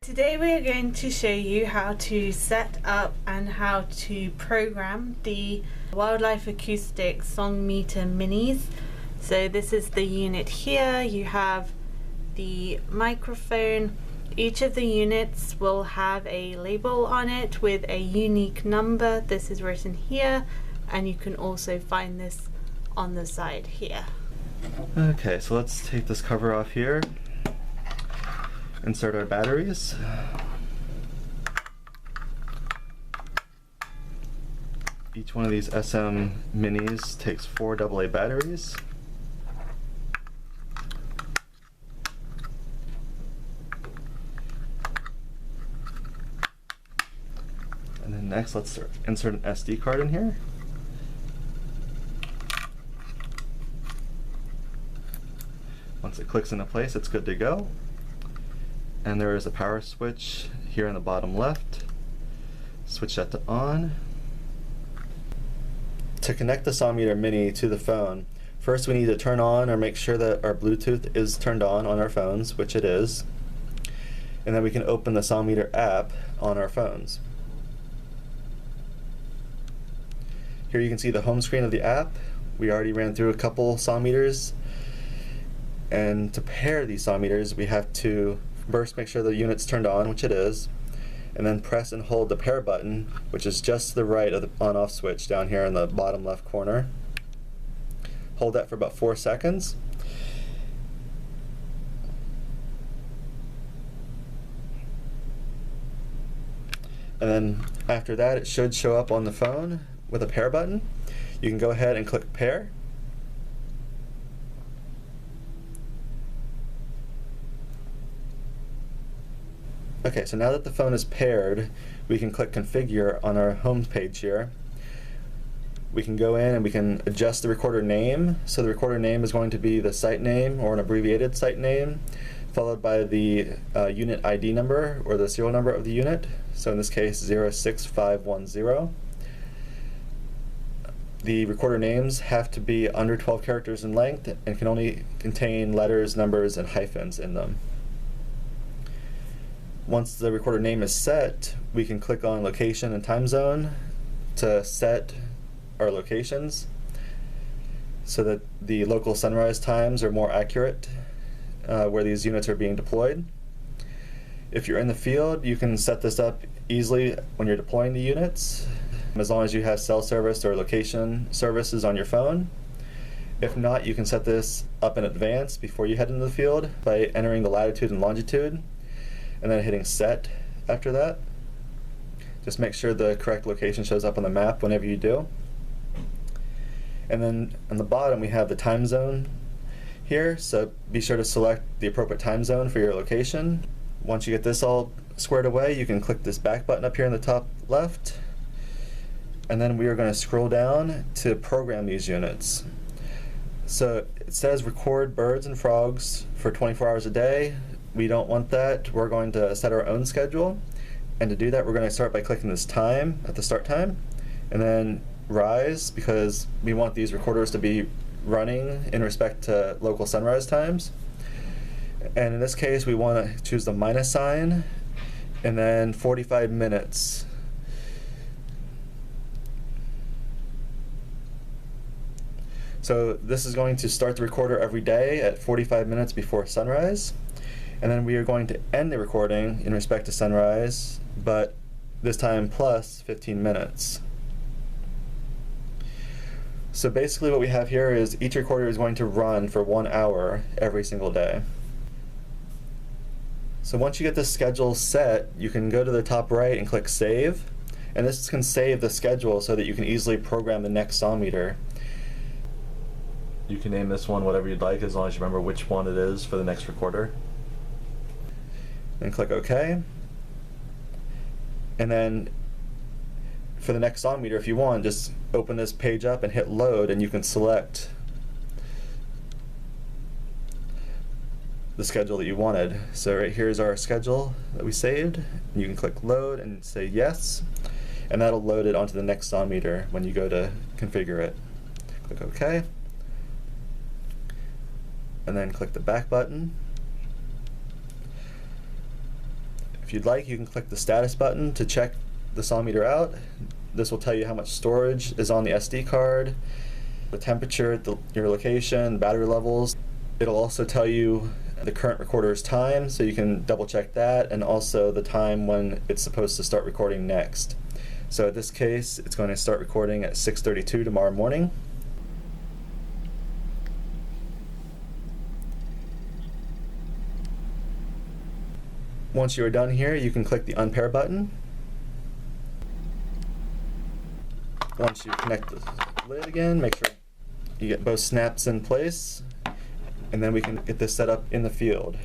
Today we are going to show you how to set up and how to program the Wildlife Acoustics Song Meter Minis. So this is the unit here. You have the microphone. Each of the units will have a label on it with a unique number. This is written here, and you can also find this on the side here. Okay, so let's take this cover off here. Insert our batteries. Each one of these SM minis takes 4 AA batteries. And then next, let's insert an SD card in here. Once it clicks into place, it's good to go. And there is a power switch here in the bottom left. Switch that to on. To connect the Song Meter Mini to the phone, first we need to turn on or make sure that our Bluetooth is turned on our phones, which it is. And then we can open the Song Meter app on our phones. Here you can see the home screen of the app. We already ran through a couple song meters. And to pair these song meters, we have to first make sure the unit's turned on, which it is, and then press and hold the pair button, which is just to the right of the on-off switch down here in the bottom left corner. Hold that for about 4 seconds. And then after that, it should show up on the phone with a pair button. You can go ahead and click pair. Okay, so now that the phone is paired, we can click configure on our home page here. We can go in and we can adjust the recorder name. So the recorder name is going to be the site name or an abbreviated site name, followed by the unit ID number or the serial number of the unit. So in this case, 06510. The recorder names have to be under 12 characters in length and can only contain letters, numbers, and hyphens in them. Once the recorder name is set, we can click on location and time zone to set our locations so that the local sunrise times are more accurate where these units are being deployed. If you're in the field, you can set this up easily when you're deploying the units, as long as you have cell service or location services on your phone. If not, you can set this up in advance before you head into the field by entering the latitude and longitude, and then hitting set after that. Just make sure the correct location shows up on the map whenever you do. And then on the bottom we have the time zone here, so be sure to select the appropriate time zone for your location. Once you get this all squared away, you can click this back button up here in the top left, and then we are going to scroll down to program these units. So it says record birds and frogs for 24 hours a day. We don't want that. We're going to set our own schedule, and to do that we're going to start by clicking this time at the start time, and then rise, because we want these recorders to be running in respect to local sunrise times. And in this case we want to choose the minus sign and then 45 minutes. So this is going to start the recorder every day at 45 minutes before sunrise. And then we are going to end the recording in respect to sunrise, but this time plus 15 minutes. So basically what we have here is each recorder is going to run for 1 hour every single day. So once you get this schedule set, you can go to the top right and click save. And this can save the schedule so that you can easily program the next song meter. You can name this one whatever you'd like, as long as you remember which one it is for the next recorder. And click OK. And then for the next song meter, if you want, just open this page up and hit load, and you can select the schedule that you wanted. So right here is our schedule that we saved. And you can click load and say yes, and that'll load it onto the next song meter when you go to configure it. Click OK. And then click the back button. If you'd like, you can click the status button to check the song meter out. This will tell you how much storage is on the SD card, the temperature, your location, battery levels. It'll also tell you the current recorder's time, so you can double check that, and also the time when it's supposed to start recording next. So in this case, it's going to start recording at 6:32 tomorrow morning. Once you are done here, you can click the unpair button. Once you connect the lid again, make sure you get both snaps in place, and then we can get this set up in the field.